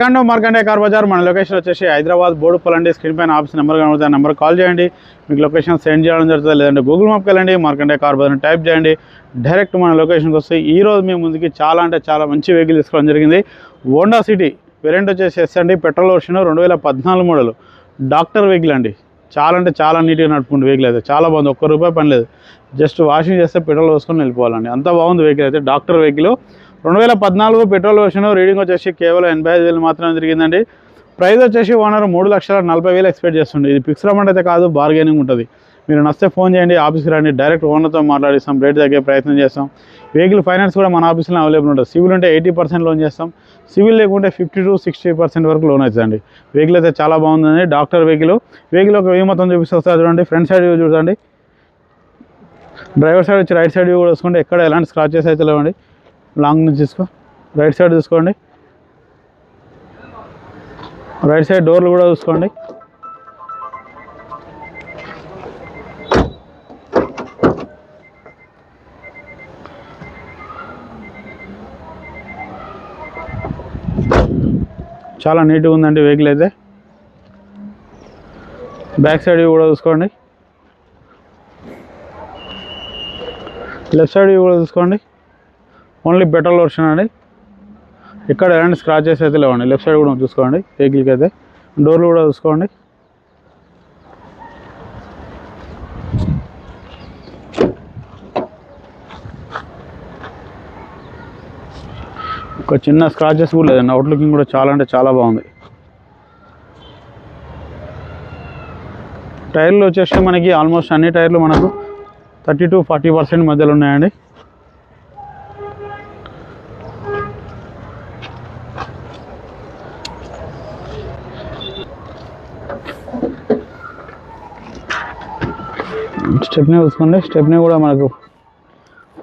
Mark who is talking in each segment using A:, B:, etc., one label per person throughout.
A: Markande car Bazar మన location వచ్చేసి Hyderabad Boduppal screen పైన ఆఫీస్ నెంబర్ కనుక నెంబర్ కాల్ చేయండి, మీకు లొకేషన్ సెండ్ చేయడం జరుగుతుంది. లేదంటే గూగుల్ మ్యాప్కి వెళ్ళండి, మార్కండే కార్ బజార్ టైప్ చేయండి, డైరెక్ట్ మన లొకేషన్కి వస్తే ఈరోజు మీ ముందుకి చాలా అంటే చాలా మంచి వెహికల్ తీసుకోవడం జరిగింది. హోండా సిటీ వేరియంట్ వచ్చేసి ఎస్ అండి, petrol version 2014 model doctor vehicle అండి. చాలా అంటే చాలా నీట్గా నడుపుకుంటే వెహికల్ అయితే చాలా బాగుంది. ₹1 పని లేదు, జస్ట్ వాషింగ్ చేస్తే పెట్రోల్ పోసుకొని వెళ్ళిపోవాలండి, అంత బాగుంది వెహికల్ అయితే. Doctor vehicle 2014 petrol version, reading వచ్చేసి కేవలం 85,000 మాత్రమే తిరిగిందండి. ప్రైస్ వచ్చేసి ఓనర్ 3,40,40,000 ఎక్స్పెక్ట్ చేస్తుంది. ఇది ఫిక్స్ అమౌంట్ అయితే కాదు, బార్గెనింగ్ ఉంటుంది. మీరు నచ్చితే ఫోన్ చేయండి, ఆఫీస్కి రండి, డైరెక్ట్ ఓనర్తో మాట్లాడిస్తాం, రేట్ తగ్గే ప్రయత్నం చేస్తాం. వెహికల్ ఫైనాన్స్ కూడా మన ఆఫీస్లో అవైలబుల్ ఉంటుంది. సివిల్ ఉంటే 80% లోన్ చేస్తాం, సివిల్ లేకుంటే 50 to 60% వరకు లోన్ అవుతుందండి. వెహికల్ అయితే చాలా బాగుందండి, డాక్టర్ వెహికల్. వెహికల్ ఒక వ్యూ మొత్తం చూపిస్తే చూడండి, ఫ్రంట్ సైడ్ వ్యూ చూడండి, డ్రైవర్ సైడ్ వచ్చి రైట్ సైడ్ వ్యూ కూడా చూసుకోండి, ఎక్కడ ఎలాంటి స్క్రాచెస్ అయితే లేవండి. లాంగ్ నుంచి తీసుకో, రైట్ సైడ్ చూసుకోండి, రైట్ సైడ్ డోర్లు కూడా చూసుకోండి. చాలా నీట్గా ఉందండి వెహికల్ అయితే. బ్యాక్ సైడ్ వ్యూ కూడా చూసుకోండి, లెఫ్ట్ సైడ్ వ్యూ కూడా చూసుకోండి. ఓన్లీ పెట్రోల్ వర్షన్ అండి, ఇక్కడ ఎలాంటి స్క్రాచెస్ అయితే లేవండి. లెఫ్ట్ సైడ్ కూడా చూసుకోండి వెహికల్కి అయితే. డోర్లు కూడా చూసుకోండి. ఒక చిన్న స్క్రాచెస్ కూడా లేదండి, అవుట్ లుకింగ్ కూడా చాలా అంటే చాలా బాగుంది. టైర్లు వచ్చేసి మనకి ఆల్మోస్ట్ అన్ని టైర్లు మనకు 30 to 40% మధ్యలో ఉన్నాయండి. స్టెప్నీ చూసుకోండి, స్టెప్నీ కూడా మనకు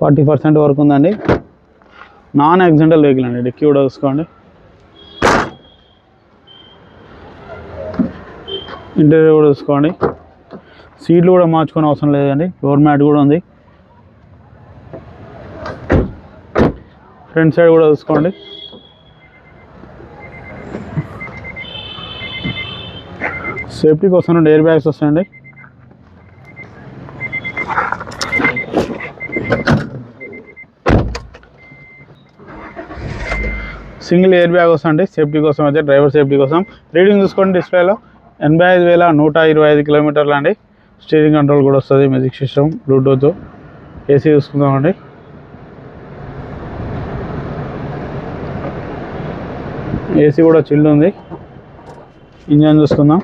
A: 40% వరకు ఉందండి. నాన్ యాక్సిడెంటల్ వెహికల్ అండి. డిక్కీ కూడా చూసుకోండి, ఇంటీరియర్ కూడా చూసుకోండి. సీట్లు కూడా మార్చుకునే అవసరం లేదండి, ఫ్లోర్ మ్యాట్ కూడా ఉంది. ఫ్రంట్ సైడ్ కూడా చూసుకోండి. సేఫ్టీ కోసం 2 ఎయిర్ బ్యాగ్స్ వస్తాయండి. సింగిల్ ఎయిర్ బ్యాగ్ వస్తుంది సేఫ్టీ కోసం అయితే, డ్రైవర్ సేఫ్టీ కోసం. రీడింగ్ చూసుకోండి డిస్ప్లేలో 85,125 కిలోమీటర్లు అండి. స్టీరింగ్ కంట్రోల్ కూడా వస్తుంది, మ్యూజిక్ సిస్టమ్, బ్లూటూత్. ఏసీ చూసుకుందామండి, ఏసీ కూడా చిల్డ్ ఉంది. ఇంజన్ చూసుకుందాం,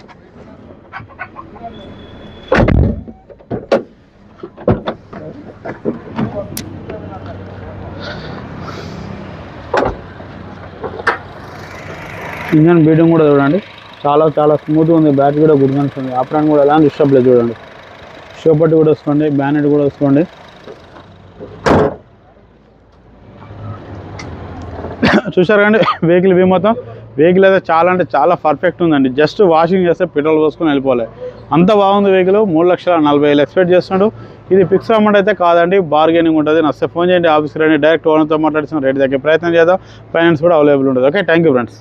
A: ఇంజన్ బీటింగ్ కూడా చూడండి, చాలా చాలా స్మూత్గా ఉంది. బ్యాటరీ కూడా గుడ్ గన్స్ ఉంది, ఆపరాన్ కూడా ఎలాంటి డిస్టర్బ్ లేదు చూడండి. షో పట్టి కూడా వసుకోండి, బ్యానెట్ కూడా వసుకోండి. చూసారు కానీ వెహికల్ వ్యూ మొత్తం. వెహికల్ అయితే చాలా అంటే చాలా పర్ఫెక్ట్ ఉందండి, జస్ట్ వాషింగ్ చేస్తే పెట్రోల్ పోసుకొని వెళ్ళిపోవాలి, అంత బాగుంది వెహికల్. 3,40,000 ఎక్స్పెక్ట్ చేస్తున్నాడు. ఇది ఫిక్స్ అమౌంట్ అయితే కాదండి, బార్గెనింగ్ ఉంటుంది. నచ్చితే ఫోన్ చేయండి, ఆఫీస్కి రండి, డైరెక్ట్ ఓనర్తో మాట్లాడుతున్న రేట్ తగ్గే ప్రయత్నం చేద్దాం. ఫైనాన్స్ కూడా అవైలబుల్ ఉంటుంది. Okay, thank you friends.